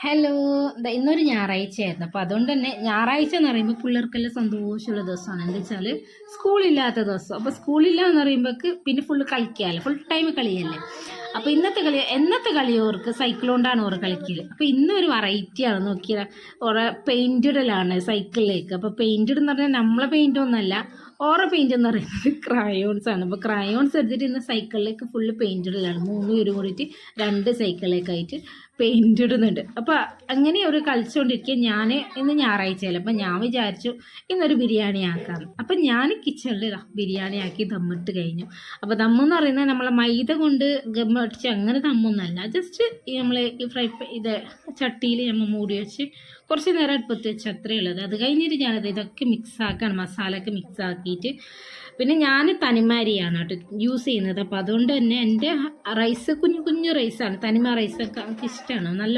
Hello. ഇന്നൊരു ഞായറാഴ്ചയായിരുന്നു. അപ്പോൾ അതുകൊണ്ട് തന്നെ ഞായറാഴ്ച എന്ന് പറയുമ്പോൾ പിള്ളേർക്കെല്ലാം സന്തോഷമുള്ള ദിവസമാണ്. എന്താ വെച്ചാൽ സ്കൂളില്ലാത്ത ദിവസം. അപ്പോൾ സ്കൂളില്ല എന്ന് പറയുമ്പോൾക്ക് പിന്നെ ഫുള്ള് കളിക്കാമല്ലോ, ഫുൾ ടൈം കളിയല്ലേ. അപ്പോൾ എന്നത്തെ കളിയോർക്ക് സൈക്കിൾ കൊണ്ടാണ് ഓർ കളിക്കല്. അപ്പോൾ ഇന്നൊരു വെറൈറ്റിയാണ് നോക്കിയാൽ, ഓരോ പെയിൻ്റ് ഇടലാണ് സൈക്കിളിലേക്ക്. അപ്പോൾ പെയിൻ്റ് എന്ന് പറഞ്ഞാൽ നമ്മളെ പെയിൻ്റ് ഒന്നുമല്ല, ഓറ പെയിൻ്റ് എന്ന് പറയുന്നത് ക്രയോൺസ് ആണ്. അപ്പോൾ ക്രയോൺസ് എടുത്തിട്ട് ഇന്ന് സൈക്കിളിലേക്ക് ഫുള്ള് പെയിൻ്റ് ഇടലാണ്. 3 പേരും കൂടിയിട്ട് 2 സൈക്കിളിലേക്കായിട്ട് പെയിൻ്റ് ഇടുന്നുണ്ട്. അപ്പോൾ അങ്ങനെ ഒരു കളിച്ചുകൊണ്ടിരിക്കുക. ഞാൻ ഇന്ന് ഞായറാഴ്ചയല്ല, അപ്പം ഞാൻ വിചാരിച്ചു ഇന്നൊരു ബിരിയാണി ആക്കാം. അപ്പം ഞാൻ കിച്ചണിൽ ബിരിയാണി ആക്കി ദമ്മിട്ട് കഴിഞ്ഞു. അപ്പോൾ ദമ്മെന്ന് പറയുന്നത് നമ്മളെ മൈദ കൊണ്ട് ഗമ്മടിച്ച് അങ്ങനെ ദമ്മൊന്നുമല്ല, ജസ്റ്റ് നമ്മൾ ഈ ഇത് ചട്ടിയിൽ നമ്മൾ മൂടി വെച്ച് കുറച്ച് നേരം അടുപ്പത്ത് വെച്ച് അത്രയേ ഉള്ളത്. അത് കഴിഞ്ഞിട്ട് ഞാനത് ഇതൊക്കെ മിക്സ് ആക്കുകയാണ്, മസാലയൊക്കെ മിക്സ് ആക്കിയിട്ട്. പിന്നെ ഞാൻ തനിമാരിയാണ് കേട്ടോ യൂസ് ചെയ്യുന്നത്. അപ്പോൾ അതുകൊണ്ട് തന്നെ എൻ്റെ റൈസ് കുഞ്ഞു കുഞ്ഞു റൈസാണ്, തനിമ റൈസൊക്കെ എനിക്ക് ഇഷ്ടമാണ്. നല്ല